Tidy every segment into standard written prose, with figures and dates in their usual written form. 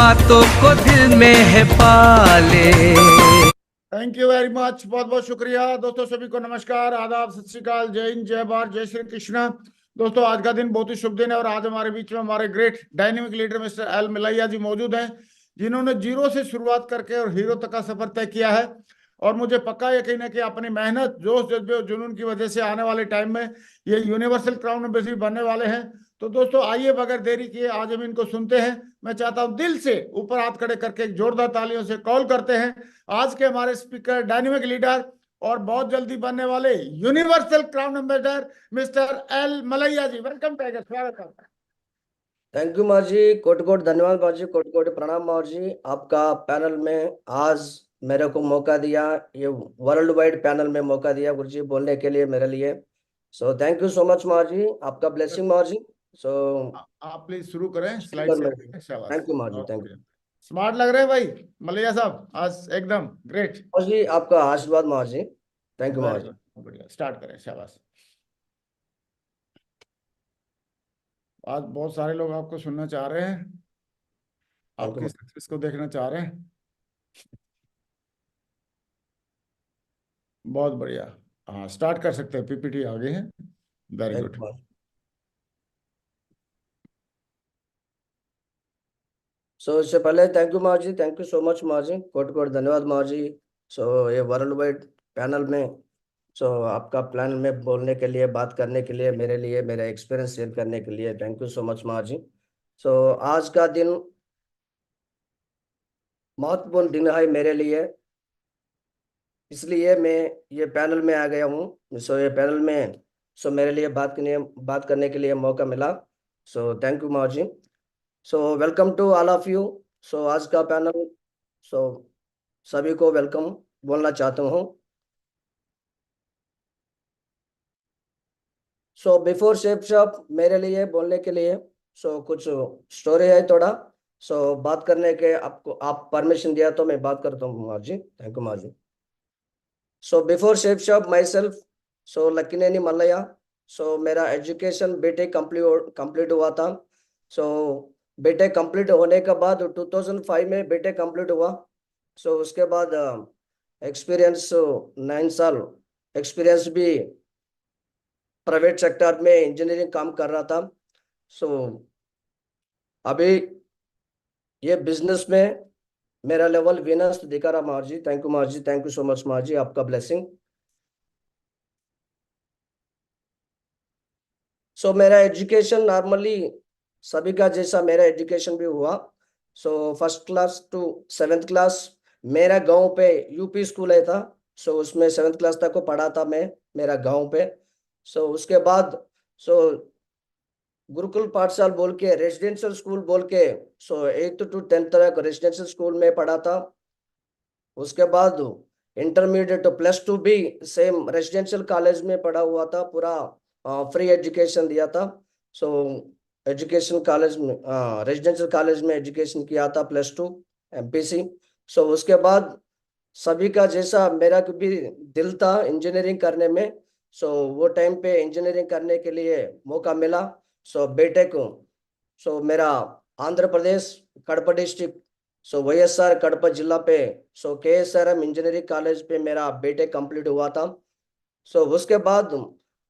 बातों को दिल में है पाले। थैंक यू वेरी मच, बहुत बहुत शुक्रिया दोस्तों। सभी को नमस्कार, आदाब, सत श्री अकाल, जय हिंद, जय भारत, जय श्री कृष्णा। दोस्तों आज का दिन बहुत ही शुभ दिन है और आज हमारे बीच में हमारे great dynamic leader mister L Malaiah ji मौजूद हैं, जिन्होंने जीरो से शुरुआत करके और हीरो तक का सफर तय किया है। और मुझे पक्का यकीन है कि अपनी मेहनत, जोश, जज्बे और जुनून की वजह से आने वाले टाइम में ये यूनिवर्सल क्राउन एम्बेसडर बनने वाले हैं। तो दोस्तों आइए बगैर देरी किए आज हम इनको सुनते हैं। मैं चाहता हूं दिल से ऊपर हाथ खड़े करके एक जोरदार तालियों से कॉल करते हैं आज के हमारे स्पीकर, डायनेमिक लीडर और बहुत जल्दी बनने वाले universal crown ambassador mister L Malaiah ji. Welcome tiger, स्वागत है। Thank you Mahaur ji, coat coat धन्यवाद मार जी, कोट कोट प्रणाम मार जी। आपका पैनल में आज मेरे को मौका दिया, ये वर्ल्ड वाइड पैनल में मौका दिया गुरु जी बोलने के लिए मेरे लिए। सो थैंक यू सो मच मार जी, आपका ब्लेसिंग मार जी। सो आप प्लीज शुरू करें, स्लाइड से। शाबाश, थैंक यू मार जी, बहुत थैंक यू बढ़िया। स्मार्ट लग रहे हैं भाई मलैया साहब आज, एकदम ग्रेट। मार जी, आपका आशीर्वाद मार जी, थैंक यू मार वेरी जी। गुड, बढ़िया, स्टार्ट करें, शाबाश। आज बहुत सारे लोग आपको सुनना चाह रहे हैं, थैंक यू आपकी सक्सेस को देखना चाह रहे हैं। बहुत बढ़िया। हाँ, स्टार्ट कर सकते हैं, पीपीटी आगे है। Very thank good. यू मार। सो इससे पहले thank you Mahaur ji, thank you so much मार जी, कोट कोट धन्यवाद मार जी। सो ये वर्ल्ड वाइड पैनल में आपका प्लान में बोलने के लिए, बात करने के लिए, मेरे लिए मेरा एक्सपीरियंस शेयर करने के लिए थैंक यू सो मच मार जी। आज का दिन महत्वपूर्ण दिन है मेरे लिए, इसलिए मैं ये पैनल में आ गया हूँ। ये पैनल में मेरे लिए बात करने के लिए मौका मिला। Thank you Mahaur ji. Welcome to all of you. आज का पैनल, सो सभी को वेलकम बोलना चाहता हूँ। बिफोर शेप शॉप मेरे लिए बोलने के लिए कुछ स्टोरी है थोड़ा। बात करने के आपको आप परमिशन दिया तो मैं बात करता हूँ मार जी, thank you Mahaur ji. Before Safe Shop myself, Lakkineni Mallaiah. मेरा एजुकेशन बीटेक कंप्लीट हुआ था। बीटेक कंप्लीट होने के बाद 2005 में बीटेक कंप्लीट हुआ। उसके बाद एक्सपीरियंस 9 साल एक्सपीरियंस भी प्राइवेट सेक्टर में इंजीनियरिंग काम कर रहा था। सो अभी ये बिजनेस में मेरा लेवल विनस्ट दिखा रहा मार जी, thank you Mahaur ji, thank you so much मार जी, आपका ब्लेसिंग। मेरा एजुकेशन नॉर्मली सभी का जैसा मेरा एजुकेशन भी हुआ। First class to 7th class मेरा गांव पे यूपी स्कूल है था। उसमें 7th क्लास तक को पढ़ा था मैं, मेरा गांव पे। उसके बाद गुरुकुल पाठशाला बोल के रेजिडेंशियल स्कूल बोल के 8th to 10th तक रेजिडेंशियल स्कूल में पढ़ा था। उसके बाद इंटरमीडिएट +2 भी सेम रेजिडेंशियल कॉलेज में पढ़ा हुआ था, पूरा फ्री एजुकेशन दिया था। सो एजुकेशन कॉलेज में, रेजिडेंशियल कॉलेज में एजुकेशन किया था +2 एमपीसी। उसके बाद सभी का जैसा मेरा भी दिल था इंजीनियरिंग करने में। वो टाइम पे इंजीनियरिंग करने के लिए मौका मिला। बीटेक मेरा आंध्र प्रदेश कड़पा डिस्ट्रिक्ट वाईएसआर कड़पा जिला पे केएसआरएम इंजीनियरिंग कॉलेज पे मेरा बीटेक कंप्लीट हुआ था। उसके बाद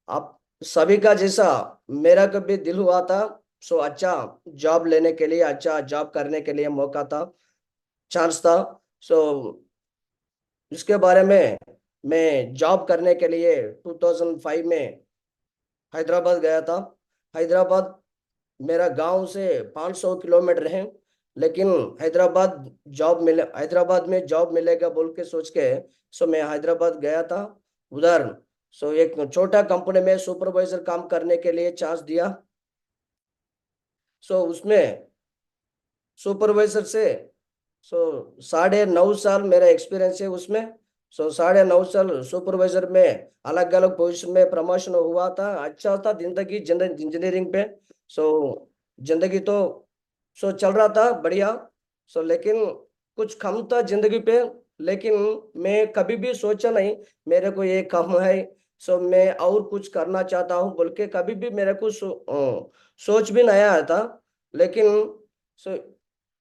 आप सभी का जैसा मेरा कभी दिल हुआ था, अच्छा जॉब लेने के लिए, अच्छा जॉब करने के लिए मौका था, चांस था। सो इसके बारे में मैं जॉब करने के लिए 2005 में हैदराबाद गया था। हैदराबाद मेरा गांव से 500 किलोमीटर है, लेकिन हैदराबाद में जॉब मिलेगा बोल के सोच के मैं हैदराबाद गया था उधर। एक छोटा कंपनी में सुपरवाइजर काम करने के लिए चांस दिया। उसमें सुपरवाइजर से 9.5 साल मेरा एक्सपीरियंस है उसमें। 9.5 साल सुपरवाइजर में अलग अलग पोजीशन में प्रमोशन हुआ था, अच्छा था जिंदगी इंजीनियरिंग पे। जिंदगी तो चल रहा था बढ़िया। लेकिन कुछ कम था जिंदगी पे, लेकिन मैं कभी भी सोचा नहीं मेरे को ये कम है, मैं और कुछ करना चाहता हूँ बोल के कभी भी मेरे को सोच भी नहीं आया था। लेकिन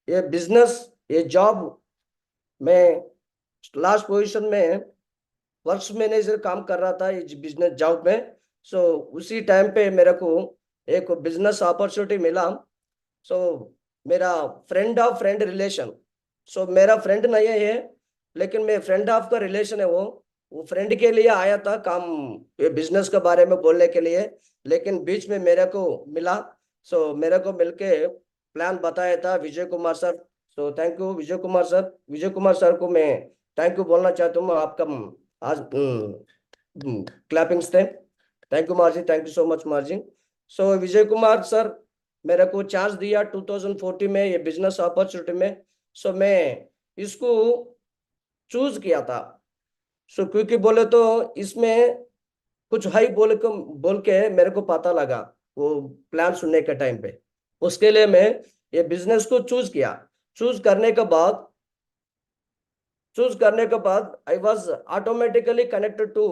ये बिजनेस, ये जॉब, मैं लास्ट पोजीशन में वर्क्स मैनेजर काम कर रहा था इस बिजनेस जॉब में। सो उसी टाइम पे मेरे को एक बिजनेस अपॉर्चुनिटी मिला। सो मेरा फ्रेंड ऑफ फ्रेंड रिलेशन, सो मेरा फ्रेंड नहीं है ये, लेकिन मैं फ्रेंड ऑफ का रिलेशन है वो फ्रेंड के लिए आया था काम, ये बिजनेस के बारे में बोलने के लिए। लेकिन बीच में मेरे को मिला, सो मेरे को मिलके प्लान बताया था Vijay Kumar sir. So thank you Vijay Kumar sir. Vijay Kumar sir को मैं थैंक यू बोलना चाहता हूँ। आपका आज क्लैपिंग्स थे। Thank you मार्जी, thank you so much मार्जी। So Vijay Kumar sir मेरे को चांस दिया 2014 में ये बिजनेस अपॉर्चुनिटी में। सो मैं इसको चूज किया था। सो क्योंकि बोले तो इसमें कुछ हाई बोल के मेरे को पता लगा वो प्लान सुनने के टाइम पे। उसके लिए मैं ये बिजनेस को चूज किया। चूज करने के बाद I was automatically connected to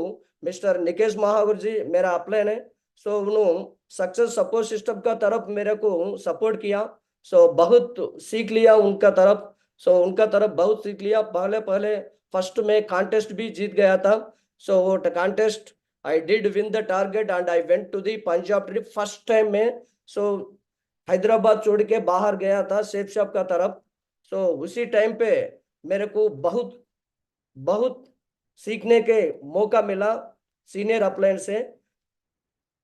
mister Nikesh Mahawar ji, मेरा अपलाइन है। सो उन्होंने सक्सेस सपोर्ट सिस्टम का तरफ मेरे को सपोर्ट किया। सो बहुत सीख लिया उनका तरफ। सो उनका तरफ बहुत सीख लिया। पहले फर्स्ट में कॉन्टेस्ट भी जीत गया था। सो वो contest I did win the target and I went to the Punjab trip first time में। सो हैदराबाद छोड़ के बाहर गया था शेफ शॉप का तरफ। सो उसी टाइम पे मेरे को बहुत बहुत सीखने के मौका मिला सीनियर अपलाइन से।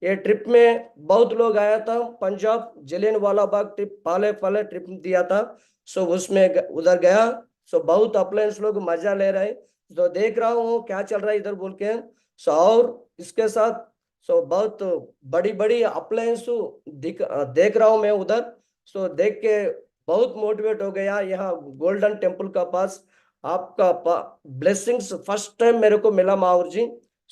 ये ट्रिप में बहुत लोग आया था पंजाब, जलियांवाला बाग ट्रिप पहले ट्रिप दिया था। सो उसमें उधर गया। सो बहुत अपलाइंस लोग मजा ले रहे, तो देख रहा हूँ क्या चल रहा है इधर बोल के। सो और इसके साथ सो बहुत बड़ी बड़ी अपलाइंस देख रहा हूँ मैं उधर। सो देख के बहुत मोटिवेट हो गया। यहाँ गोल्डन टेम्पल का पास आपका ब्लेसिंग्स फर्स्ट टाइम मेरे को मिला माहौर जी।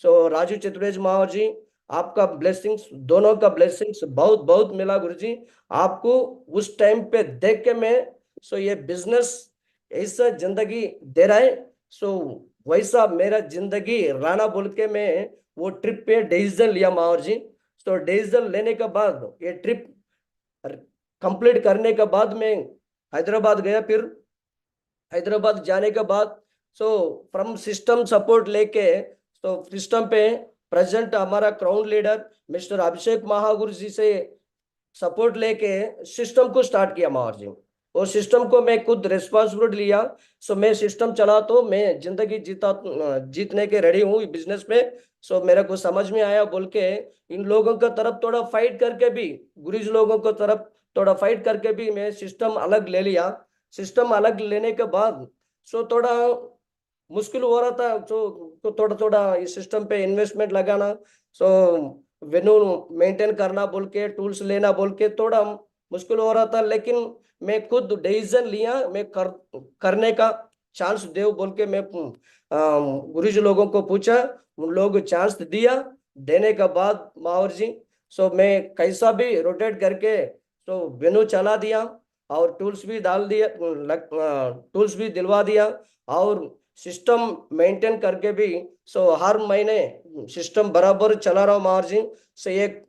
सो राजू चतुर्वेद माहौर जी, आपका ब्लेसिंग्स, दोनों का ब्लेसिंग्स बहुत बहुत मिला गुरुजी आपको उस टाइम पे देख के। मैं सो ये बिजनेस ऐसा जिंदगी दे रहा है, सो वैसा मेरा जिंदगी राणा बोल के मैं वो ट्रिप पे डिसीजन लिया माहौर जी। सो डिसीजन लेने के बाद ये ट्रिप कंप्लीट करने के बाद मैं हैदराबाद गया। फिर हैदराबाद जाने के बाद सो फ्रॉम सिस्टम सपोर्ट लेके तो सिस्टम पे प्रेजेंट हमारा क्राउन लीडर मिस्टर अभिषेक महागुरु जी से सपोर्ट लेके सिस्टम को स्टार्ट किया महावर जी। और सिस्टम को मैं खुद रिस्पॉन्सिबिलिटी लिया। सो मैं सिस्टम चला तो मैं जिंदगी जीतने के रेडी हूँ बिजनेस में। सो मेरे को समझ में आया बोल के इन लोगों का तरफ थोड़ा फाइट करके भी, गुरुज लोगों को तरफ थोड़ा फाइट करके भी मैं सिस्टम अलग ले लिया। सिस्टम अलग लेने के बाद सो थोड़ा मुश्किल हो रहा था। तो थोड़ा थोड़ा इस सिस्टम पे इन्वेस्टमेंट लगाना, सो वेन्यू मेंटेन करना बोल के, टूल्स लेना बोल के थोड़ा मुश्किल हो रहा था। लेकिन मैं खुद डिसीजन लिया, मैं करने का चांस दे बोल के मैं गुरुजी लोगों को पूछा, उन लोग चांस दिया। देने के बाद माहौर जी सो मैं कैसा भी रोटेट करके तो वेन्यू चला दिया और टूल्स भी डाल दिया, टूल्स भी दिलवा दिया और सिस्टम मेंटेन करके भी सो हर महीने सिस्टम बराबर चला रहा हूँ माहौर जी। से एक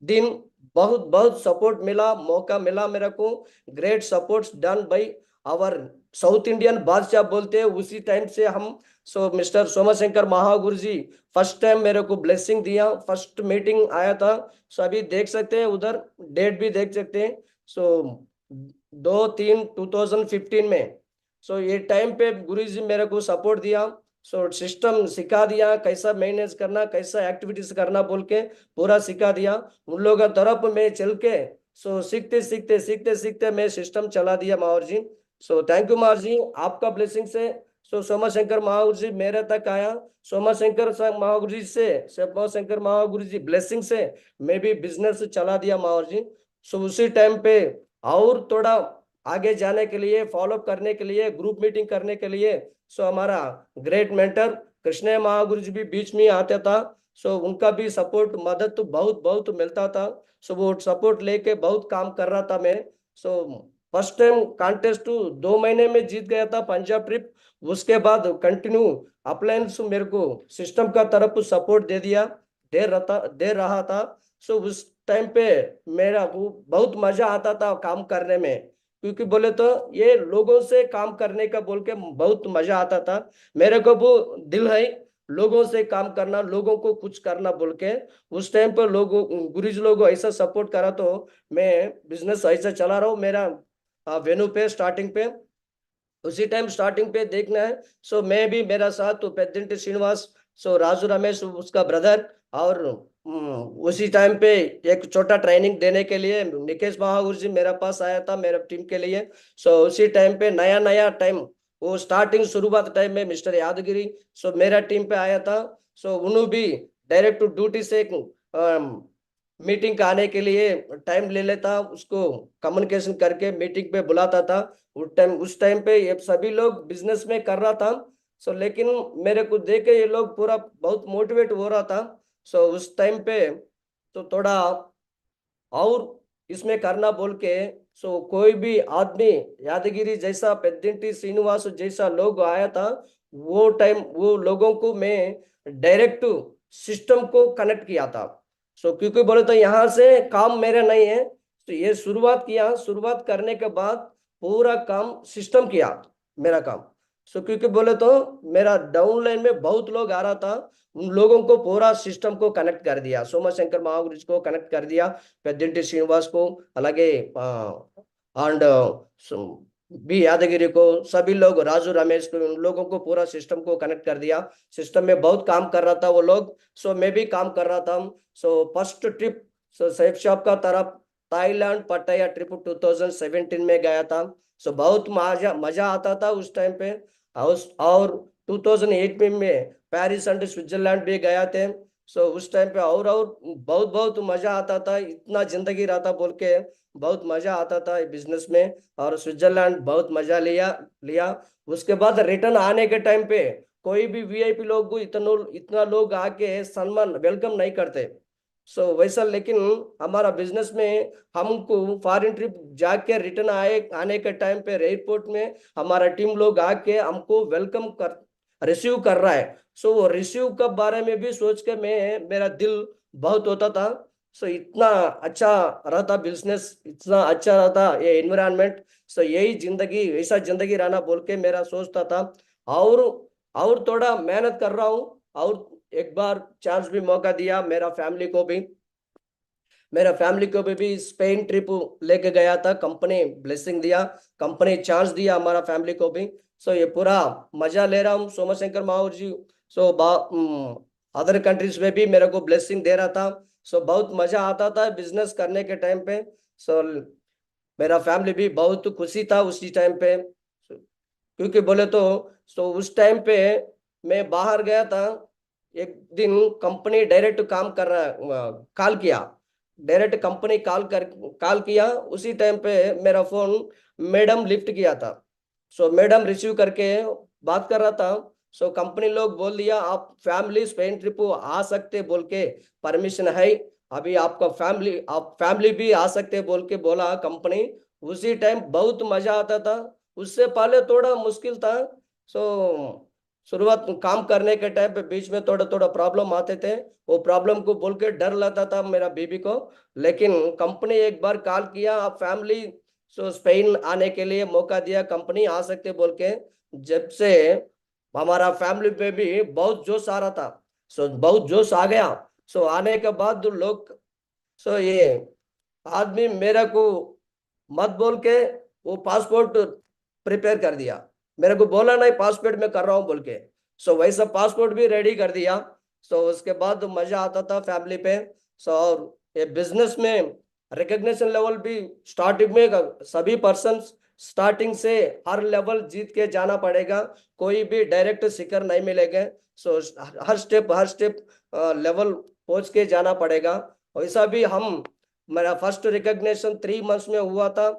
दिन बहुत बहुत सपोर्ट मिला, मौका मिला मेरे को। Great supports done by our south Indian बादशाह बोलते हैं उसी टाइम से हम। So mister Somashankar Mahaguru ji first time मेरे को ब्लेसिंग दिया, फर्स्ट मीटिंग आया था। सो अभी देख सकते हैं उधर डेट भी देख सकते हैं। सो 2-3-2015 में सो ये टाइम पे गुरु जी मेरे को सपोर्ट दिया। सो सिस्टम सिखा दिया, कैसा मैनेज करना, कैसा एक्टिविटीज करना बोल के पूरा सिखा दिया। उन लोगों की तरफ में चल के सो सीखते मैं सिस्टम चला दिया माहौर जी। सो थैंक यू माहौर जी, आपका ब्लेसिंग से सो सोमाशंकर महागुरु जी मेरे तक आया। सोमाशंकर महागुरु जी से, सोमाशंकर महागुरु जी ब्लेसिंग से मैं भी बिजनेस चला दिया माहौर जी। सो उसी टाइम पे और थोड़ा आगे जाने के लिए, फॉलोअप करने के लिए, ग्रुप मीटिंग करने के लिए सो हमारा ग्रेट मेंटर कृष्ण महागुरु जी भी बीच में आते था। सो उनका भी सपोर्ट मदद तो बहुत बहुत मिलता था। सो वो सपोर्ट लेके बहुत काम कर रहा था मैं। सो फर्स्ट टाइम कॉन्टेस्ट 2 महीने में जीत गया था पंजाब ट्रिप। उसके बाद कंटिन्यू अपलायंस मेरे को सिस्टम का तरफ सपोर्ट दे रहा था। सो उस टाइम पे मेरा वो बहुत मजा आता था काम करने में। क्योंकि बोले तो ये लोगों से काम करने का बोल के बहुत मजा आता था। मेरे को वो दिल है लोगों से काम करना, लोगों को कुछ करना बोल के। उस टाइम पर लोगों गुरुजी लोगों ऐसा सपोर्ट करा तो मैं बिजनेस ऐसा चला रहा हूँ मेरा वेन्यू पे स्टार्टिंग पे। उसी टाइम स्टार्टिंग पे देखना है। सो मैं भी मेरा साथ तो पेद्दिंटी श्रीनिवास, सो राजू रमेश उसका ब्रदर, और उसी टाइम पे एक छोटा ट्रेनिंग देने के लिए निकेश महागुरु जी मेरे पास आया था मेरा टीम के लिए। सो उसी टाइम पे नया नया टाइम वो स्टार्टिंग शुरुआत टाइम में मिस्टर यादगिरी सो मेरा टीम पे आया था। सो उन्होंने भी डायरेक्ट टू ड्यूटी से मीटिंग का आने के लिए टाइम ले लेता, उसको कम्युनिकेशन करके मीटिंग पे बुलाता था। उस टाइम पे ये सभी लोग बिजनेस में कर रहा था। सो लेकिन मेरे को देख के ये लोग पूरा बहुत मोटिवेट हो रहा था। सो उस टाइम पे तो थोड़ा और इसमें करना बोल के, सो कोई भी आदमी यादगिरी जैसा पेद्दिंटी श्रीनिवास जैसा लोग आया था, वो टाइम वो लोगों को मैं डायरेक्ट सिस्टम को कनेक्ट किया था। सो क्योंकि बोले तो यहाँ से काम मेरे नहीं है, तो ये शुरुआत किया, शुरुआत करने के बाद पूरा काम सिस्टम किया मेरा काम। सो क्योंकि बोले तो मेरा डाउन लाइन में बहुत लोग आ रहा था, उन लोगों को पूरा सिस्टम को कनेक्ट कर दिया, सोमशंकर महागुरु जी को कनेक्ट कर दिया, पेद्दिंटी श्रीनिवास को, అలాగే अंड बी यादगिरी को, सभी लोग राजू रमेश को, उन लोगों को पूरा सिस्टम को कनेक्ट कर दिया। सिस्टम में बहुत काम कर रहा था वो लोग, सो मैं भी काम कर रहा था। So first trip so Saif shop का तरफ थाईलैंड पटाया ट्रिप 2017 में गया था। सो बहुत मजा मजा आता था उस टाइम पे। और 2008 में पेरिस एंड स्विट्जरलैंड भी गया थे। सो उस टाइम पे और बहुत बहुत मजा आता था, इतना जिंदगी रहता बोल के बहुत मजा आता था बिजनेस में। और स्विट्जरलैंड बहुत मजा लिया लिया। उसके बाद रिटर्न आने के टाइम पे कोई भी वीआईपी लोग को इतना लोग आके सम्मान वेलकम नहीं करते। सो वैसा लेकिन हमारा बिजनेस में हमको फॉरेन ट्रिप जाके रिटर्न आने के टाइम पे एयरपोर्ट में हमारा टीम लोग आके हमको वेलकम कर रिसीव कर रहा है। सो वो रिसीव का बारे में भी सोच के मैं मेरा दिल बहुत होता था। सो इतना अच्छा रहता बिजनेस, इतना अच्छा रहता ये एनवायरनमेंट। सो यही जिंदगी, ऐसा जिंदगी रहना बोल के मेरा सोचता था। और और थोड़ा मेहनत कर रहा हूँ, और एक बार चांस भी मौका दिया मेरा फैमिली को भी स्पेन ट्रिप लेके गया था, कंपनी ब्लेसिंग दिया, कंपनी चांस दिया हमारा फैमिली को भी। सो ये पूरा मजा ले रहा हूँ सोमशंकर महावर जी। सो अदर कंट्रीज में भी मेरे को ब्लेसिंग दे रहा था। सो बहुत मजा आता था बिजनेस करने के टाइम पे। सो मेरा फैमिली भी बहुत खुशी था उसी टाइम पे। क्योंकि बोले तो उस टाइम पे मैं बाहर गया था, एक दिन कंपनी डायरेक्ट काम कर रहा, कॉल किया, डायरेक्ट कंपनी कॉल किया, उसी टाइम पे मेरा फोन मैडम लिफ्ट किया था। सो मैडम रिसीव करके बात कर रहा था। सो कंपनी लोग बोल दिया आप फैमिली स्पेन ट्रिप आ सकते बोल के परमिशन है, अभी आप फैमिली भी आ सकते बोल के बोला कंपनी। उसी टाइम बहुत मजा आता था, उससे पहले थोड़ा मुश्किल था। सो शुरुआत काम करने के टाइम पे बीच में थोड़ा थोड़ा प्रॉब्लम आते थे, वो प्रॉब्लम को बोल के डर लगता था मेरा बीबी को। लेकिन कंपनी एक बार कॉल किया आप फैमिली स्पेन आने के लिए मौका दिया, कंपनी आ सकते बोल के, जब से हमारा फैमिली पे भी बहुत जोश आ रहा था। बहुत जोश आ गया। आने के बाद लोग ये आदमी मेरे को मत बोल के वो पासपोर्ट प्रिपेयर कर दिया, मेरे को बोला नहीं पासपोर्ट में कर रहा हूँ बोल के। वैसा पासपोर्ट भी रेडी कर दिया। उसके बाद मजा आता था फैमिली पे। और ये बिजनेस में रिकग्निशन लेवल भी स्टार्टिंग में सभी पर्सन स्टार्टिंग से हर लेवल जीत के जाना पड़ेगा, कोई भी डायरेक्ट शिखर नहीं मिलेगा। हर स्टेप लेवल पहुंच के जाना पड़ेगा। वैसा भी हम मेरा फर्स्ट रिकग्निशन 3 मंथ्स में हुआ था।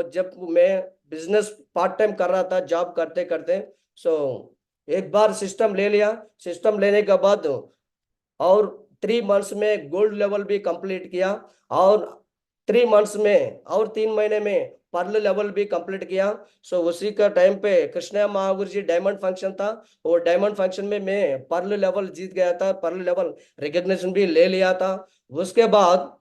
जब मैं बिजनेस पार्ट टाइम कर रहा था जॉब करते करते, एक बार सिस्टम ले लिया, सिस्टम लेने के बाद और 3 मंथ्स में गोल्ड लेवल भी कंप्लीट किया, और 3 मंथ्स में और 3 महीने में पर्ल लेवल भी कंप्लीट किया। उसी का टाइम पे कृष्णा महागुरु जी डायमंड फंक्शन था, वो डायमंड फंक्शन में मैं पर्ल लेवल जीत गया था, पर्ल लेवल रिकग्निशन भी ले लिया था। उसके बाद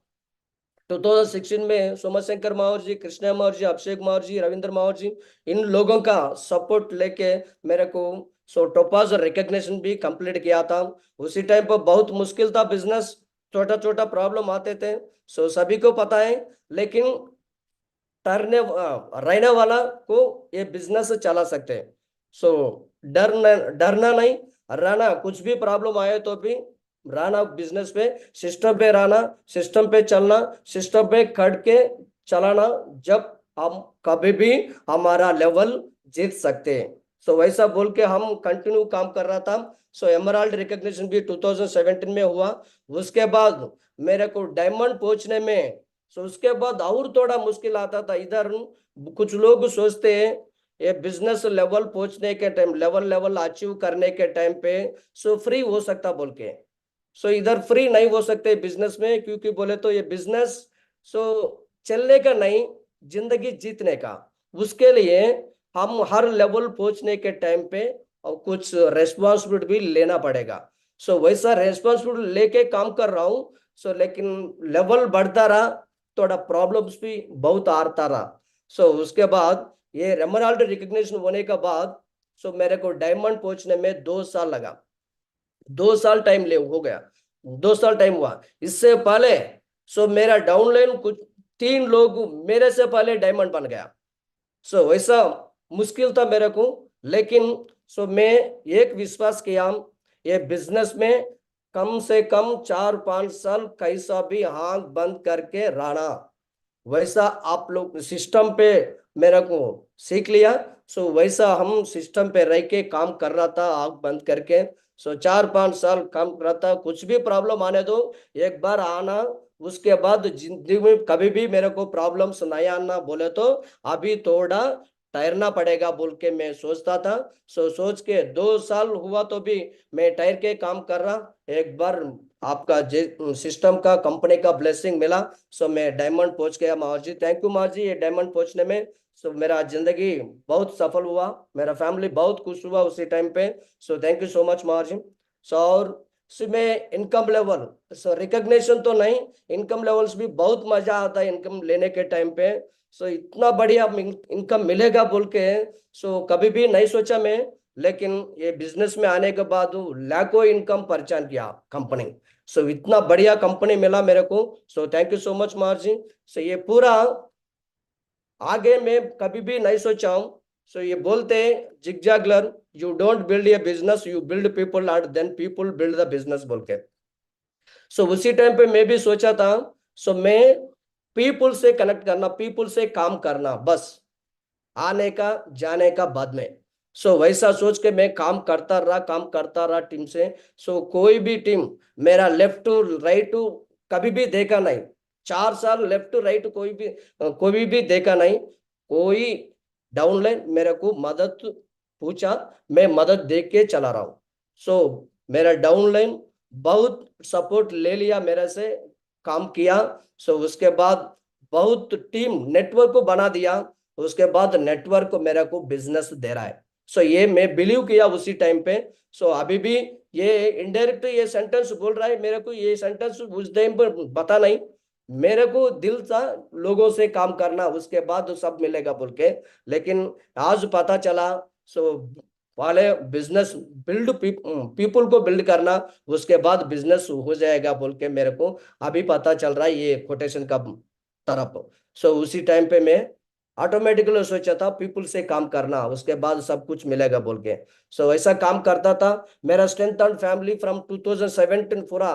2016 में सोमाशंकर माहौर जी, कृष्णा माहौर जी, अभिषेक माहौर जी, रविंद्र माहौर जी, इन लोगों का सपोर्ट लेके मेरे को टोपाज और रिकग्निशन भी कंप्लीट किया था। उसी टाइम पर बहुत मुश्किल था बिजनेस, छोटा छोटा प्रॉब्लम आते थे, सभी को पता है, लेकिन रहने वाला को ये बिजनेस चला सकते हैं। सो डरना नहीं, रहना, कुछ भी प्रॉब्लम आए तो भी रहना बिजनेस पे, सिस्टम पे रहना, सिस्टम पे चलना, सिस्टम पे खड़ के चलाना, जब हम कभी भी हमारा लेवल जीत सकते हैं। वैसा बोल के हम कंटिन्यू काम कर रहा था। एमराल्ड रिकग्निशन भी 2017 में हुआ। उसके बाद मेरे को डायमंड पहुंचने में, उसके बाद और थोड़ा मुश्किल आता था। इधर कुछ लोग सोचते हैं ये बिजनेस लेवल पहुंचने के टाइम, लेवल अचीव करने के टाइम पे फ्री हो सकता बोल के। इधर फ्री नहीं हो सकते बिजनेस में, क्योंकि बोले तो ये बिजनेस चलने का नहीं, जिंदगी जीतने का। उसके लिए हम हर लेवल पहुंचने के टाइम पे और कुछ रेस्पॉन्सिबिलिटी भी लेना पड़ेगा। वैसा रेस्पॉन्सिबिलिटी लेके काम कर रहा हूँ। लेकिन लेवल बढ़ता रहा, थोड़ा प्रॉब्लम्स भी बहुत आता रहा। उसके बाद ये एमराल्ड रिकग्निशन होने के बाद मेरे को डायमंड पहुंचने में 2 साल लगा। 2 साल टाइम ले हो गया, 2 साल टाइम हुआ। इससे पहले मेरा डाउनलाइन कुछ 3 लोग मेरे से पहले डायमंड बन गया। वैसा मुश्किल था मेरे को, लेकिन मैं एक विश्वास किया, ये बिजनेस में कम से कम 4-5 साल कैसा भी आंख बंद करके रहना। वैसा आप लोग सिस्टम पे मेरे को सीख लिया। वैसा हम सिस्टम पे रह के काम कर रहा था आंख बंद करके। 4-5 साल काम कर रहा था। कुछ भी प्रॉब्लम आने दो, एक बार आना, उसके बाद जिंदगी में कभी भी मेरे को प्रॉब्लम्स नहीं आना बोले तो अभी थोड़ा ठहरना पड़ेगा बोल के मैं सोचता था। सोच के 2 साल हुआ तो भी मैं ठहर के काम कर रहा। एक बार आपका सिस्टम का, कंपनी का ब्लेसिंग मिला, मैं डायमंड पहुंच गया। माहौर जी, थैंक यू माहौर जी, ये डायमंड पहुंचने में मेरा जिंदगी बहुत सफल हुआ, मेरा फैमिली बहुत खुश हुआ उसी टाइम पे। Thank you so much Mahaur ji. और में इनकम लेवल, रिकग्निशन तो नहीं, इनकम लेवल्स भी बहुत मजा आता है इनकम लेने के टाइम पे। इतना बढ़िया इनकम मिलेगा बोल के कभी भी नहीं सोचा मैं, लेकिन ये बिजनेस में आने के बाद लाखों इनकम परेशान किया कंपनी। इतना बढ़िया कंपनी मिला मेरे को। थैंक यू सो मच मार जी। ये पूरा आगे मैं कभी भी नहीं सोचा हूँ। ये बोलते हैं Zig Ziglar, you don't build a business, you build people and then people build the business बोल के। उसी टाइम पे मैं भी सोचा था, मैं पीपल से कनेक्ट करना, पीपल से काम करना, बस आने का जाने का बाद में। वैसा सोच के मैं काम करता रहा टीम से। कोई भी टीम मेरा लेफ्ट टू राइट टू कभी भी देखा नहीं। 4 साल लेफ्ट टू राइट कोई भी देखा नहीं। कोई डाउनलाइन मेरे को मदद पूछा, मैं मदद दे के चला रहा हूँ। मेरा डाउनलाइन बहुत सपोर्ट ले लिया मेरे से, काम किया। उसके बाद बहुत टीम नेटवर्क को बना दिया। उसके बाद नेटवर्क को मेरे को बिजनेस दे रहा है। ये मैं बिलीव किया उसी टाइम पे। अभी भी ये इनडायरेक्ट ये सेंटेंस बोल रहा है मेरे को, ये सेंटेंस उस टाइम पर पता नहीं, मेरे को दिल था लोगों से काम करना, उसके बाद सब मिलेगा बोल के। लेकिन आज पता चला पहले बिजनेस बिल्ड पीपल को बिल्ड करना, उसके बाद बिजनेस हो जाएगा बोल के मेरे को अभी पता चल रहा है ये कोटेशन का तरफ। उसी टाइम पे मैं ऑटोमेटिकली सोचा था पीपल से काम करना, उसके बाद सब कुछ मिलेगा बोल के। ऐसा काम करता था। मेरा स्ट्रेंथ एंड फैमिली फ्रॉम 2017 पूरा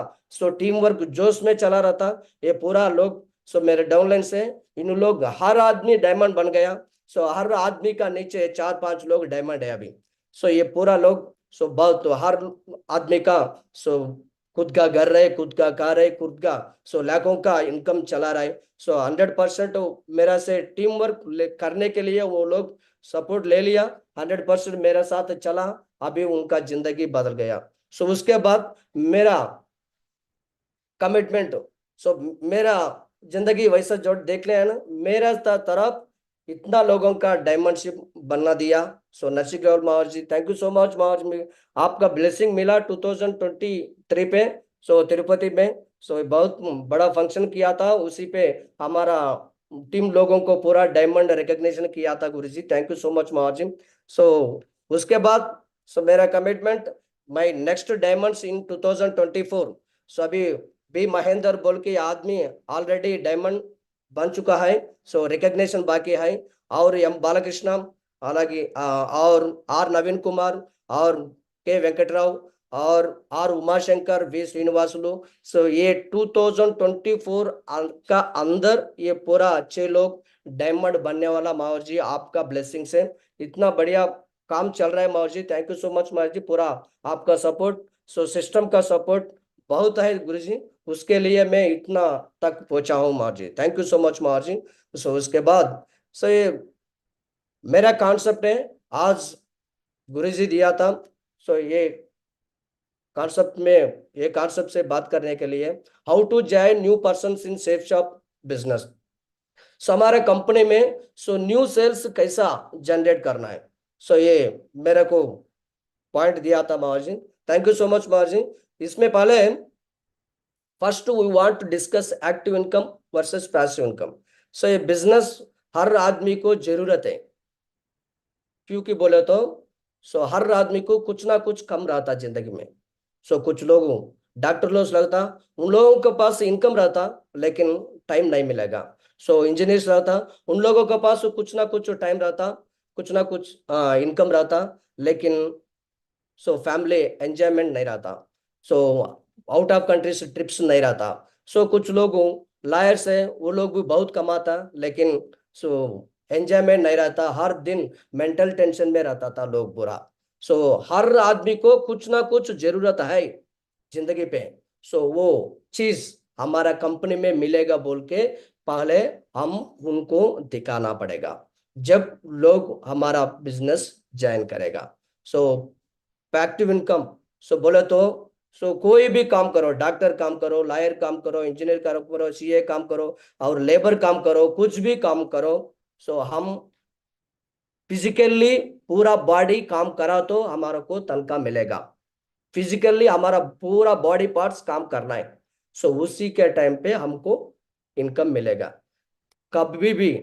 टीम वर्क जोश में चला रहा था। ये पूरा लोग मेरे डाउनलाइन से इन लोग हर आदमी डायमंड बन गया। हर आदमी का नीचे 4-5 लोग डायमंड है अभी। ये पूरा लोग बहुत, हर आदमी का खुद का घर रहे, खुद का कार है, खुद का लाखों का इनकम चला रहा है। 100% मेरा से टीम वर्क करने के लिए वो लोग सपोर्ट ले लिया, 100% मेरे साथ चला, अभी उनका जिंदगी बदल गया। उसके बाद मेरा कमिटमेंट, मेरा जिंदगी वैसा जो देख ले है ना, मेरा तरफ इतना लोगों का डायमंडशिप बनना दिया। Narsingh Gaur Mahaur ji, thank you so much Mahaur ji, आपका ब्लेसिंग मिला 2023 पे तिरुपति में। सो बहुत बड़ा फंक्शन किया था, उसी पे हमारा टीम लोगों को पूरा डायमंड रिकॉग्निशन किया था गुरुजी। थैंक यू सो मच महाराज। सो उसके बाद मेरा कमिटमेंट माय नेक्स्ट डायमंड्स इन 2024। सो अभी बी महेंद्र बोल के आदमी ऑलरेडी डायमंड बन चुका है, सो रिकॉग्निशन बाकी है। और एम बालकृष्ण, అలాగే और आर नवीन कुमार और के वेंकटराव और आर उमाशंकर, वी श्रीनिवासुलु। सो ये 2024 का अंदर ये पूरा अच्छे लोग डायमंड बनने वाला मावर जी, आपका ब्लेसिंग से इतना बढ़िया काम चल रहा है Mawar ji. Thank you so much Mawar ji, पूरा आपका सपोर्ट, सो सिस्टम का सपोर्ट बहुत है गुरु जी, उसके लिए मैं इतना तक पहुंचा हूँ Mawar ji. Thank you so much Mawar ji. So उसके बाद ये मेरा कॉन्सेप्ट है, आज गुरु जी दिया था। सो ये कॉन्सेप्ट में, ये कॉन्सेप्ट से बात करने के लिए, how to join new person in Safe Shop business. So हमारे कंपनी में न्यू सेल्स कैसा जनरेट करना है, ये मेरे को पॉइंट दिया था महाराज। थैंक यू सो मच महाराज। इसमें पहले first we want to discuss active income versus passive income. ये बिजनेस हर आदमी को जरूरत है, क्योंकि बोले तो हर आदमी को कुछ ना कुछ कम रहता जिंदगी में। कुछ लोगों डॉक्टर लोग लगता, उन लोगों के पास इनकम रहता लेकिन टाइम नहीं मिलेगा। इंजीनियर्स रहता, उन लोगों के पास कुछ ना कुछ टाइम रहता, कुछ ना कुछ इनकम रहता, लेकिन फैमिली एंजॉयमेंट नहीं रहता। आउट ऑफ कंट्री से ट्रिप्स नहीं रहता। कुछ लोग लायर्स है, वो लोग भी बहुत कमाता, लेकिन एंजॉयमेंट नहीं रहता, हर दिन मेंटल टेंशन में रहता था लोग पूरा। हर आदमी को कुछ ना कुछ जरूरत है जिंदगी पे। वो चीज हमारा कंपनी में मिलेगा बोल के पहले हम उनको दिखाना पड़ेगा, जब लोग हमारा बिजनेस ज्वाइन करेगा। पैसिव इनकम बोले तो कोई भी काम करो, डॉक्टर काम करो, लॉयर काम करो, इंजीनियर काम करो, सीए काम करो और लेबर काम करो, कुछ भी काम करो, हम फिजिकली पूरा बॉडी काम करा तो हमारा को तनख्वाह मिलेगा। फिजिकली हमारा पूरा बॉडी पार्ट्स काम करना है, उसी के टाइम पे हमको इनकम मिलेगा। कभी भी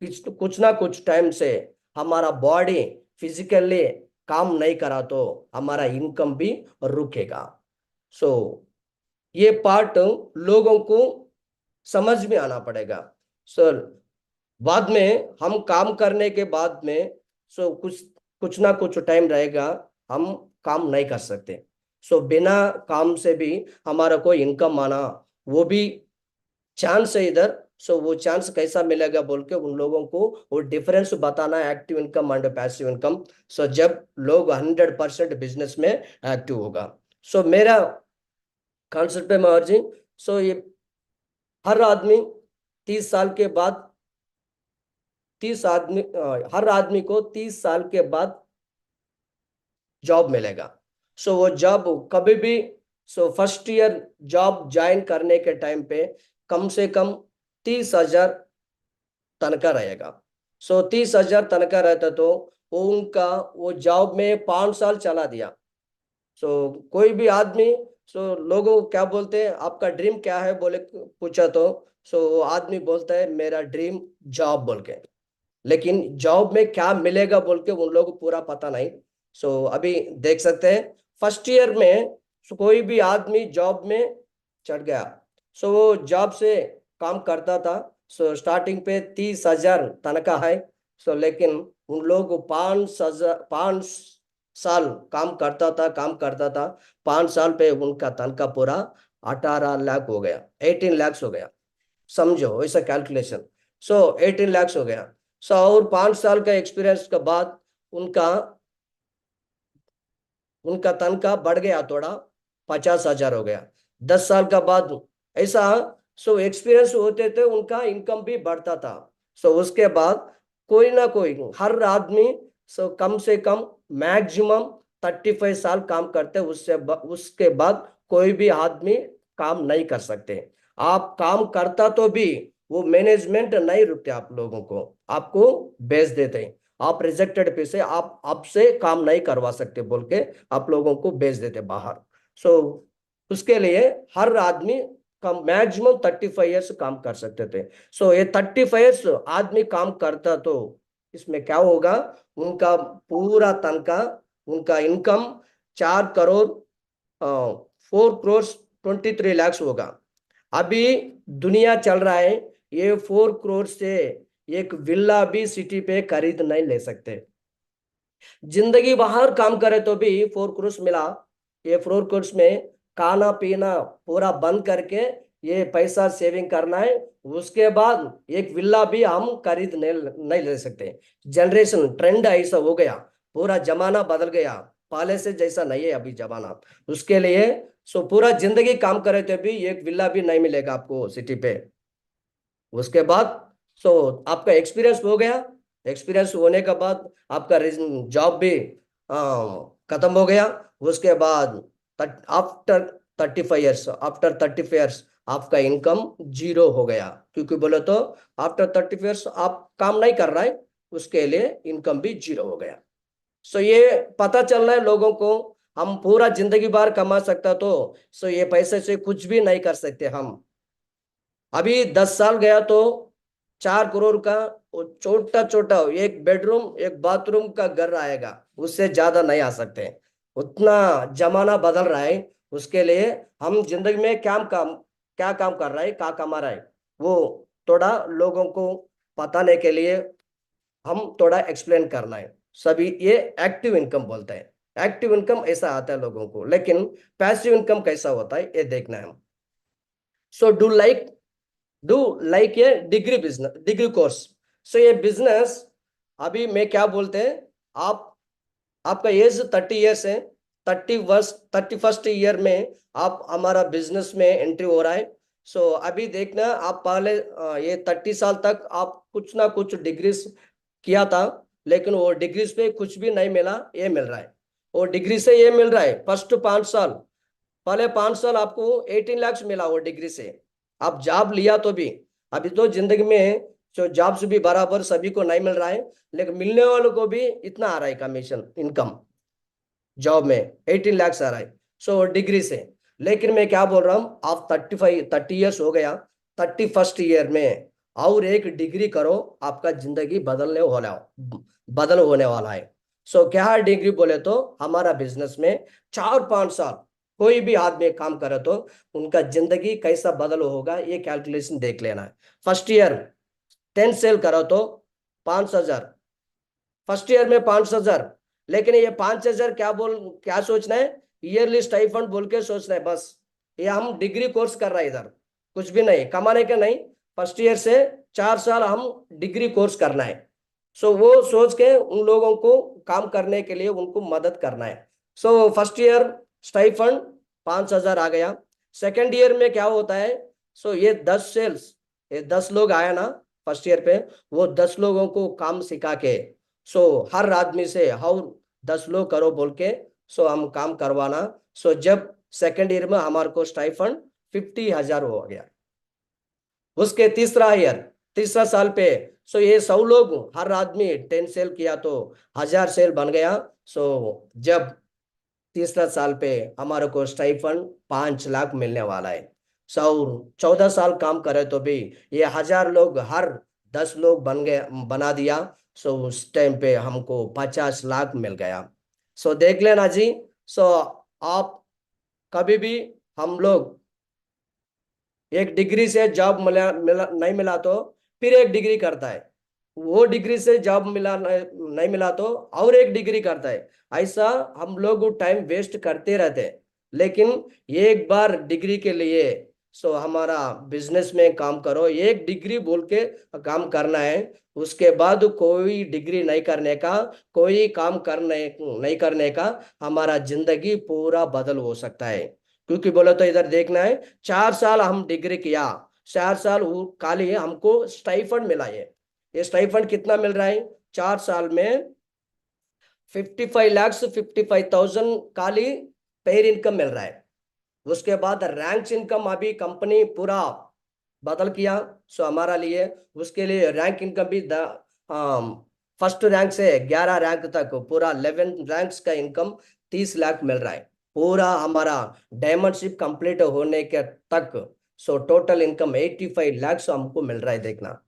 कुछ ना कुछ टाइम से हमारा बॉडी फिजिकली काम नहीं करा तो हमारा इनकम भी रुकेगा। ये पार्ट लोगों को समझ में आना पड़ेगा। बाद में हम काम करने के बाद में कुछ ना कुछ टाइम रहेगा, हम काम नहीं कर सकते। बिना काम से भी हमारा कोई इनकम आना, वो भी चांस है इधर। वो चांस कैसा मिलेगा बोल के उन लोगों को वो डिफरेंस बताना, active income and passive income. जब लोग 100% बिजनेस में एक्टिव होगा। मेरा कॉन्सेप्ट है मार्जिन, ये हर आदमी 30 साल के बाद, हर आदमी को 30 साल के बाद जॉब मिलेगा। वो जॉब कभी भी फर्स्ट ईयर जॉब ज्वाइन करने के टाइम पे कम से कम 30,000 तनख्वाह रहेगा। 30,000 तनख्वाह रहता तो उनका वो जॉब में 5 साल चला दिया। कोई भी आदमी लोगों क्या बोलते हैं, आपका ड्रीम क्या है बोले पूछा तो आदमी बोलता है मेरा ड्रीम जॉब बोल के, लेकिन जॉब में क्या मिलेगा बोल के उन लोगों को पूरा पता नहीं। अभी देख सकते हैं फर्स्ट ईयर में कोई भी आदमी जॉब में चढ़ गया, वो जॉब से काम करता था, स्टार्टिंग पे 30,000 तनख्वाह है, लेकिन उन लोग 5 साल काम करता था 5 साल पे उनका तनख्वाह पूरा 18 लाख हो गया, 18 लाख हो गया, समझो ऐसा कैलकुलेशन। 18 लाख हो गया। और 5 साल का एक्सपीरियंस के बाद उनका तनख्वाह बढ़ गया, थोड़ा 50,000 हो गया। 10 साल का बाद ऐसा एक्सपीरियंस होते थे, उनका इनकम भी बढ़ता था। उसके बाद कोई ना कोई हर आदमी कम से कम मैक्सिमम 35 साल काम करते, उसके बाद कोई भी आदमी काम नहीं कर सकते। आप काम करता तो भी वो मैनेजमेंट नहीं रुकते, आप लोगों को आपको भेज देते हैं, आप रिजेक्टेड पे से आप आपसे काम नहीं करवा सकते बोल के आप लोगों को भेज देते बाहर। उसके लिए हर आदमी कम मैक्सिमम 35 ईयर्स काम कर सकते थे। सो ये 35 ईयर्स आदमी काम करता तो इसमें क्या होगा, उनका पूरा तनख्वाह, उनका इनकम 4 करोड़ 4 करोड़ 23 लाख होगा। अभी दुनिया चल रहा है, ये 4 करोड़ से एक विला भी सिटी पे खरीद नहीं ले सकते। जिंदगी बाहर काम करे तो भी 4 करोड़ मिला, ये 4 करोड़ में खाना पीना पूरा बंद करके ये पैसा सेविंग करना है। उसके बाद एक विला भी हम खरीद नहीं ले सकते। जनरेशन ट्रेंड ऐसा हो गया, पूरा जमाना बदल गया, पहले से जैसा नहीं है अभी जमाना। उसके लिए सो पूरा जिंदगी काम करे तो भी एक विला भी नहीं मिलेगा आपको सिटी पे। उसके बाद सो आपका एक्सपीरियंस हो गया, एक्सपीरियंस होने के बाद आपका जॉब भी खत्म हो गया। उसके बाद आफ्टर 35 ईयर्स आपका इनकम 0 हो गया, क्योंकि बोले तो आफ्टर 35 ईयर्स आप काम नहीं कर रहा है, उसके लिए इनकम भी 0 हो गया। सो ये पता चल रहा है लोगों को, हम पूरा जिंदगी भर कमा सकता तो सो ये पैसे से कुछ भी नहीं कर सकते हम। अभी 10 साल गया तो 4 करोड़ का वो छोटा छोटा एक बेडरूम एक बाथरूम का घर आएगा, उससे ज्यादा नहीं आ सकते। उतना जमाना बदल रहा है। उसके लिए हम जिंदगी में क्या काम कर रहा है, क्या कमा रहा है, वो थोड़ा लोगों को बताने के लिए हम थोड़ा एक्सप्लेन करना है। सभी ये एक्टिव इनकम बोलते हैं, एक्टिव इनकम ऐसा आता है लोगों को, लेकिन पैसिव इनकम कैसा होता है ये देखना है हम। सो डू लाइक ये डिग्री बिजनेस, डिग्री कोर्स। सो ये बिजनेस अभी मैं क्या बोलते हैं, आपका एज 30 ईयर्स है, 31st ईयर में आप हमारा बिजनेस में एंट्री हो रहा है। सो अभी देखना, आप पहले ये 30 साल तक आप कुछ ना कुछ डिग्रीज किया था, लेकिन वो डिग्रीज पे कुछ भी नहीं मिला, ये मिल रहा है। वो डिग्री से ये मिल रहा है, फर्स्ट 5 साल, पहले 5 साल आपको 18 लाख मिला वो डिग्री से। आप जॉब लिया तो भी, अभी तो जिंदगी में जो जॉब्स भी बराबर सभी को नहीं मिल रहा है, लेकिन मिलने वालों को भी इतना आ रहा है कमीशन इनकम, जॉब में 18 लाख आ रहा है सो डिग्री से। लेकिन मैं क्या बोल रहा हूँ, आप 30 ईयर्स हो गया, 31st ईयर में और एक डिग्री करो, आपका जिंदगी बदल होने वाला है। सो क्या है डिग्री बोले तो, हमारा बिजनेस में 4-5 साल कोई भी आदमी काम करे तो उनका जिंदगी कैसा बदल होगा, ये कैलकुलेशन देख लेना है। फर्स्ट ईयर 10 सेल करो तो 5,000, फर्स्ट ईयर में 5,000। लेकिन ये 5,000 क्या सोचना है, ईयरली स्टाइफंड बोल के सोचना है बस। ये हम डिग्री कोर्स कर रहे हैं, इधर कुछ भी नहीं कमाने का नहीं, फर्स्ट ईयर से 4 साल हम डिग्री कोर्स करना है। सो वो सोच के उन लोगों को काम करने के लिए उनको मदद करना है। सो फर्स्ट ईयर स्टाइफंड 5,000 आ गया। सेकेंड ईयर में क्या होता है, सो ये 10 सेल्स, ये 10 लोग आया ना फर्स्ट ईयर पे, वो 10 लोगों को काम सिखा के सो हर आदमी से हाउ 10 लोग करो बोल के सो हम काम करवाना। सो जब सेकेंड ईयर में हमारे को स्टाइफंड 50,000 हो गया। उसके तीसरा साल पे सो ये 100 लोग हर आदमी 10 सेल किया तो 1,000 सेल बन गया। सो जब तीसरा साल पे हमारे को स्टाइफंड 5 लाख मिलने वाला है। सो 14 साल काम करे तो भी ये 1,000 लोग हर 10 लोग बना दिया। सो उस टाइम पे हमको 50 लाख मिल गया। सो देख लेना जी। सो आप कभी भी, हम लोग एक डिग्री से जॉब नहीं मिला तो फिर एक डिग्री करता है, वो डिग्री से जॉब नहीं मिला तो और एक डिग्री करता है। ऐसा हम लोग टाइम वेस्ट करते रहते हैं। लेकिन एक बार डिग्री के लिए सो हमारा बिजनेस में काम करो, एक डिग्री बोल के काम करना है। उसके बाद कोई डिग्री नहीं करने का, कोई काम नहीं करने का, हमारा जिंदगी पूरा बदल हो सकता है। क्योंकि बोले तो इधर देखना है, 4 साल हम डिग्री किया, 4 साल खाली हमको स्टाइफंड मिला है। ये स्टाइफंड कितना मिल रहा है 4 साल में, 55,55,000 खाली पेड इनकम मिल रहा है। उसके बाद रैंक इनकम अभी कंपनी पूरा बदल किया सो हमारा लिए, उसके लिए रैंक इनकम भी फर्स्ट रैंक से 11 रैंक तक पूरा 11 रैंक्स का इनकम 30 लाख मिल रहा है। पूरा हमारा डायमंडशिप कंप्लीट होने के तक सो टोटल इनकम 85 lakhs हमको मिल रहा है देखना।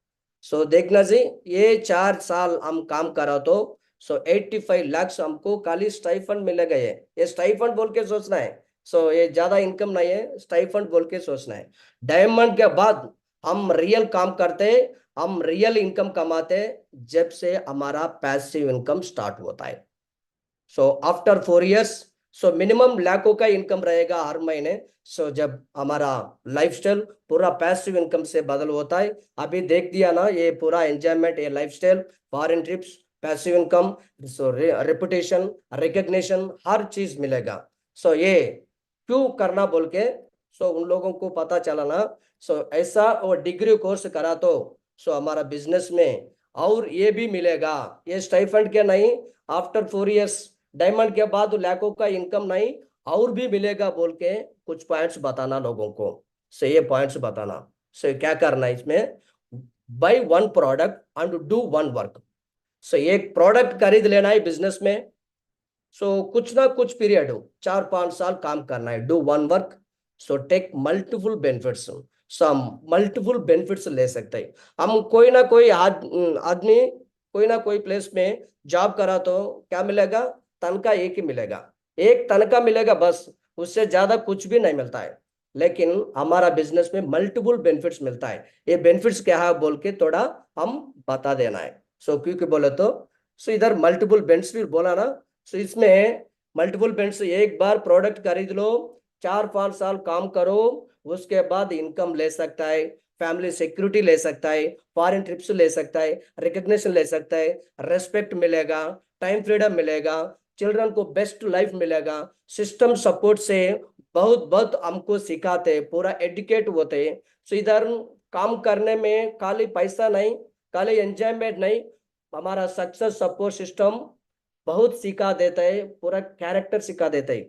सो देखना जी, ये 4 साल हम काम करा तो सो 85 lakhs हमको खाली स्टाइफंड मिलेगा। ये स्टाइफंड बोल के सोचना है। सो ये ज्यादा इनकम नहीं है, स्टाइफंड बोल के सोचना है। डायमंड के बाद हम रियल काम करते, हम रियल इनकम कमाते जब से हमारा पैसिव इनकम स्टार्ट होता है। So after 4 years so minimum लाखों का इनकम रहेगा हर महीने। सो जब हमारा लाइफस्टाइल पूरा पैसिव इनकम से बदल होता है। अभी देख दिया ना, ये पूरा एंजॉयमेंट, ये lifestyle, foreign trips, passive income, so reputation, recognition, हर चीज मिलेगा। सो ये क्यों करना बोल के सो उन लोगों को पता चला ना। सो ऐसा वो डिग्री कोर्स करा तो सो हमारा बिजनेस में और ये भी मिलेगा। ये स्टाइफंड के नहीं, आफ्टर 4 years डायमंड के बाद लाखों का इनकम नहीं और भी मिलेगा बोल के कुछ पॉइंट्स बताना लोगों को। सो ये पॉइंट्स बताना। सो क्या करना है इसमें, buy one product and do one work. So एक प्रोडक्ट खरीद लेना है बिजनेस में। सो कुछ ना कुछ पीरियड 4-5 साल काम करना है, do one work. So take multiple benefits. So हम मल्टीपल बेनिफिट्स ले सकते हैं। हम कोई ना कोई आदमी कोई ना कोई प्लेस में जॉब करा तो क्या मिलेगा, तनख्वाह एक ही मिलेगा, एक तनख्वाह मिलेगा बस, उससे ज्यादा कुछ भी नहीं मिलता है। लेकिन हमारा बिजनेस में मल्टीपल बेनिफिट्स मिलता है। ये बेनिफिट्स क्या है बोल के थोड़ा हम बता देना है। सो क्योंकि बोले तो सो इधर मल्टीपल बेनिफिट्स बोला ना। सो इसमें मल्टीपल बेनिफिट्स, एक बार प्रोडक्ट खरीद लो, 4-5 साल काम करो, उसके बाद इनकम ले सकता है, फैमिली सिक्योरिटी ले सकता है, फॉरेन ट्रिप्स ले सकता है, रिकग्निशन ले सकता है, रेस्पेक्ट मिलेगा, टाइम फ्रीडम मिलेगा, चिल्ड्रन को बेस्ट लाइफ मिलेगा। सिस्टम सपोर्ट से बहुत बहुत हमको सिखाते, पूरा एडुकेट होते। सो इधर काम करने में खाली पैसा नहीं, खाली एंजॉयमेंट नहीं, हमारा सक्सेस सपोर्ट सिस्टम बहुत सिखा देता है, पूरा कैरेक्टर सिखा देता है।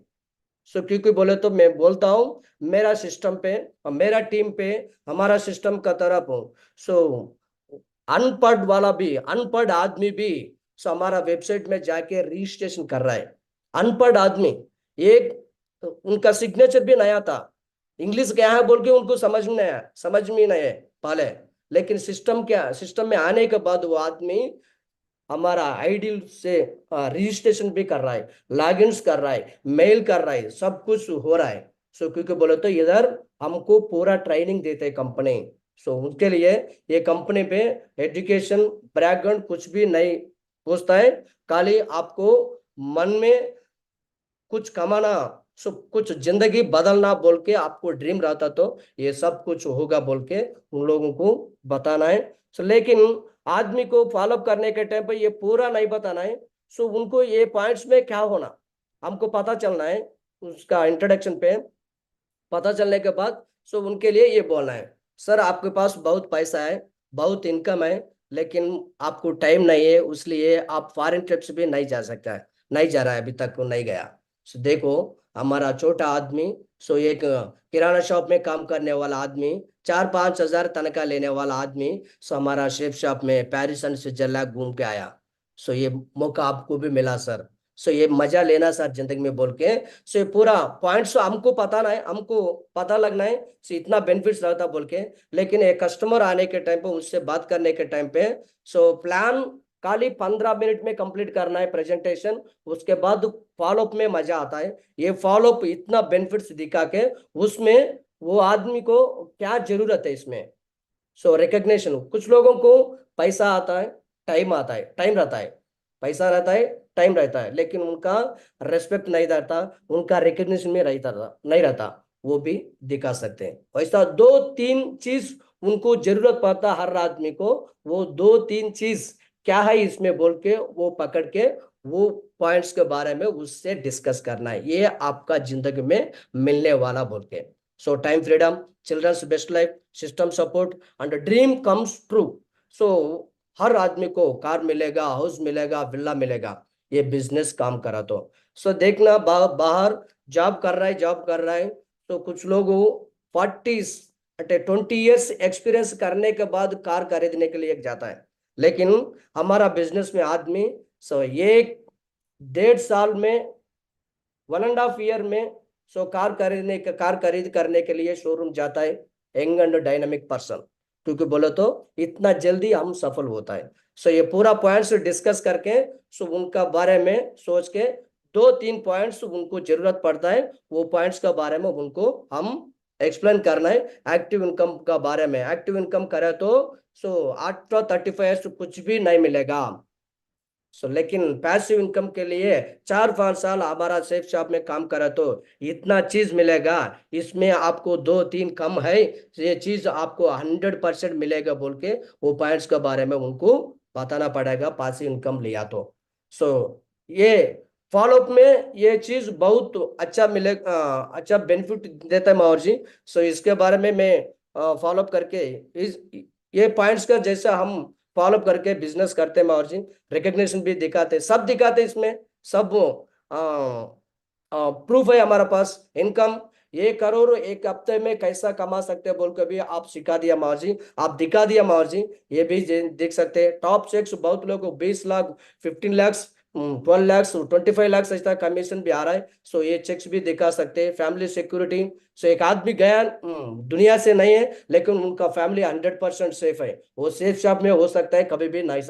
सो क्योंकि बोले तो मैं बोलता हूँ मेरा सिस्टम पे और मेरा टीम पे, हमारा सिस्टम का तरफ हूँ। सो अनपढ़ वाला भी, अनपढ़ आदमी भी सो हमारा वेबसाइट में जाके रजिस्ट्रेशन कर रहा है। अनपढ़ आदमी, एक उनका सिग्नेचर भी नया था, इंग्लिश क्या है बोल के उनको समझ में नहीं आया, समझ में नहीं है पहले। लेकिन सिस्टम में आने के बाद वो आदमी हमारा आईडी से रजिस्ट्रेशन भी कर रहा है, लॉगिन्स कर रहा है, मेल कर रहा है, सब कुछ हो रहा है। सो क्योंकि बोले तो इधर हमको पूरा ट्रेनिंग देते हैं कंपनी। सो उनके लिए ये कंपनी पे एजुकेशन बैकग्राउंड कुछ भी नहीं पूछता है, खाली आपको मन में कुछ कमाना, सो कुछ जिंदगी बदलना बोल के आपको ड्रीम रहता तो ये सब कुछ होगा बोल के उन लोगों को बताना है। सो लेकिन आदमी को फॉलोअप करने के टाइम पे ये पूरा नहीं बताना है। सो उनको ये पॉइंट्स में क्या होना हमको पता चलना है। उसका इंट्रोडक्शन पे पता चलने के बाद सो उनके लिए ये बोलना है, सर आपके पास बहुत पैसा है, बहुत इनकम है, लेकिन आपको टाइम नहीं है, इसलिए आप फॉरेन ट्रिप्स भी नहीं जा सकता है, नहीं जा रहा है, अभी तक नहीं गया। सो देखो हमारा छोटा आदमी, सो एक किराना शॉप में काम करने वाला आदमी, 4-5 हजार तनख्वाह लेने वाला आदमी, सो हमारा शेफ शॉप में पेरिस एंड स्विट्जरलैंड घूम के आया। सो ये मौका आपको भी मिला सर, सो ये मजा लेना सर जिंदगी में बोल के। सो ये पूरा पॉइंट्स हमको पता ना है, हमको पता लगना है सो इतना बेनिफिट्स रहता बोल के। लेकिन एक कस्टमर आने के टाइम पे, उससे बात करने के टाइम पे सो प्लान खाली 15 मिनट में कंप्लीट करना है प्रेजेंटेशन, उसके बाद फॉलोअप में मजा आता है। ये फॉलोअप इतना बेनिफिट्स दिखा के उसमें वो आदमी को क्या जरूरत है इसमें। सो रिकग्निशन, कुछ लोगों को पैसा आता है, टाइम आता है, टाइम रहता है, पैसा रहता है, टाइम रहता है, लेकिन उनका रेस्पेक्ट नहीं रहता, उनका रिकग्निशन में रहता नहीं रहता, वो भी दिखा सकते हैं। वैसा 2-3 चीज उनको जरूरत पड़ता हर आदमी को, वो 2-3 चीज क्या है इसमें बोल के वो पकड़ के वो पॉइंट्स के बारे में उससे डिस्कस करना है, ये आपका जिंदगी में मिलने वाला बोल के। So time freedom, childrens best life, system support and dream comes true. So हर आदमी को कार मिलेगा, हाउस मिलेगा, विला मिलेगा, ये बिजनेस काम करा तो। सो देखना बाहर जॉब कर रहा है तो कुछ लोग 20 years एक्सपीरियंस करने के बाद कार खरीदने के लिए जाता है। लेकिन हमारा बिजनेस में आदमी सो 1-1.5 साल में 1.5 ईयर में सो कार खरीद करने के लिए शोरूम जाता है यंग एंड डायनामिक पर्सन, क्योंकि बोले तो इतना जल्दी हम सफल होता है। सो ये पूरा पॉइंट्स डिस्कस करके सो उनका बारे में सोच के 2-3 पॉइंट्स उनको जरूरत पड़ता है, वो पॉइंट्स के बारे में उनको हम एक्सप्लेन करना है। एक्टिव इनकम का बारे में, एक्टिव इनकम करे तो सो आफ्टर 35 ईयर्स कुछ भी नहीं मिलेगा। लेकिन पैसिव इनकम के लिए 4-5 साल हमारा सेफ शॉप में काम करा तो इतना चीज मिलेगा, इसमें आपको 2-3 कम है, ये चीज आपको 100% मिलेगा बोल के वो पॉइंट्स के बारे में उनको बताना पड़ेगा पैसिव इनकम लिया तो। ये फॉलोअप में ये चीज बहुत अच्छा मिलेगा, अच्छा बेनिफिट देता है माहौर जी। इसके बारे में मैं फॉलोअप करके ये पॉइंट्स का जैसा हम फॉलोअप करके बिजनेस करते हैं माहौर जी, रिकग्निशन भी दिखाते, सब दिखाते, इसमें सब प्रूफ है हमारे पास। इनकम 1 करोड़ 1 हफ्ते में कैसा कमा सकते हैं बोल के भी आप सिखा दिया माहौर जी, आप दिखा दिया माहौर जी, ये भी देख सकते हैं। टॉप चेक्स बहुत लोगों को 20 लाख 15 लाख 12 लाख 25 लाख ऐसा कमीशन भी आ रहा है। ये चेक्स भी दिखा सकते हैं। फैमिली सिक्योरिटी, एक आदमी गया दुनिया से नहीं है लेकिन उनका फैमिली 100% सेफ है, वो सेफ शॉप में हो सकता है, कभी भी नहीं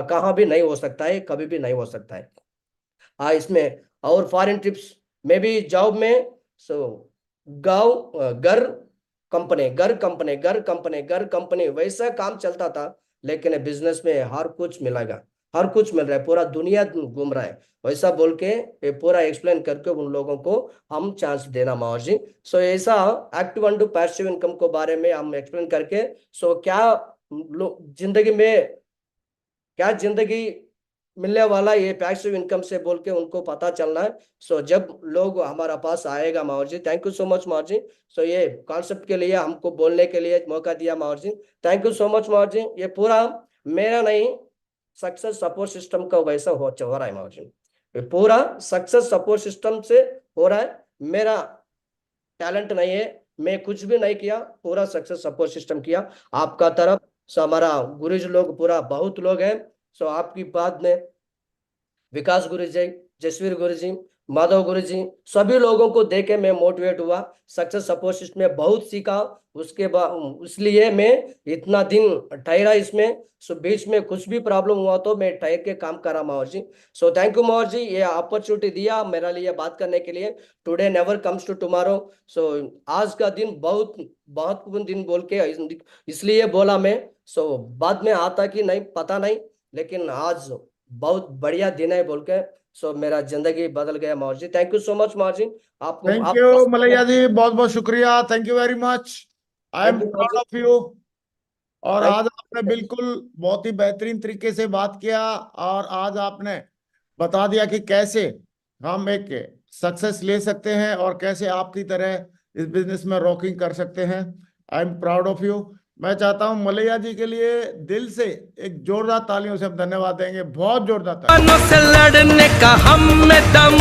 कहाँ भी नहीं हो सकता है, कभी भी नहीं हो सकता है। इसमें और फॉरेन ट्रिप्स में भी जॉब में घर कंपनी वैसा काम चलता था, लेकिन बिजनेस में हर कुछ मिलेगा, हर कुछ मिल रहा है, पूरा दुनिया घूम रहा है, वैसा बोल के ये पूरा एक्सप्लेन करके उन लोगों को हम चांस देना माहौर जी। ऐसा एक्टिव एंड पैसिव इनकम के बारे में हम एक्सप्लेन करके क्या जिंदगी मिलने वाला ये पैसिव इनकम से बोल के उनको पता चलना है। जब लोग हमारा पास आएगा Mahaur ji, thank you so much Mahaur ji. ये कॉन्सेप्ट के लिए हमको बोलने के लिए मौका दिया Mahaur ji, thank you so much Mahaur ji. ये पूरा मेरा नहीं, सक्सेस सपोर्ट सिस्टम का वैसा हो रहा है माहौर जी, ये पूरा सक्सेस सपोर्ट सिस्टम से हो रहा है, मेरा टैलेंट नहीं है, मैं कुछ भी नहीं किया, पूरा सक्सेस सपोर्ट सिस्टम किया आपका तरफ। हमारा गुरुजी लोग पूरा बहुत लोग हैं, आपकी बात में विकास गुरुजी, जसवीर गुरुजी, माधव गुरुजी, सभी लोगों को देखे मैं मोटिवेट हुआ, सक्सेस सपोर्ट सिस्टम में बहुत सीखा, उसके बाद इसलिए मैं इतना दिन ठहरा इसमें। बीच में कुछ भी प्रॉब्लम हुआ तो मैं ठहर के काम करा माहौर जी। थैंक यू माहौर जी, ये अपॉर्चुनिटी दिया मेरे लिए बात करने के लिए। Today never comes to tomorrow. आज का दिन बहुत महत्वपूर्ण दिन बोल के इसलिए बोला मैं। बाद में आता कि नहीं पता नहीं, लेकिन आज बहुत बढ़िया दिन है बोल के मेरा जिंदगी बदल गया Mahaur ji. Thank you so much Mahaur ji, आपको थैंक यू मलैया जी, बहुत बहुत शुक्रिया, thank you very much, I am proud of you. और आज आपने बिल्कुल बहुत ही बेहतरीन तरीके से बात किया, और आज आपने बता दिया कि कैसे हम एक सक्सेस ले सकते हैं और कैसे आपकी तरह इस बिजनेस में रॉकिंग कर सकते हैं। आई एम प्राउड ऑफ यू। मैं चाहता हूं मलैया जी के लिए दिल से एक जोरदार तालियों से हम धन्यवाद देंगे, बहुत जोरदार तालियों से लड़ने का हम में दम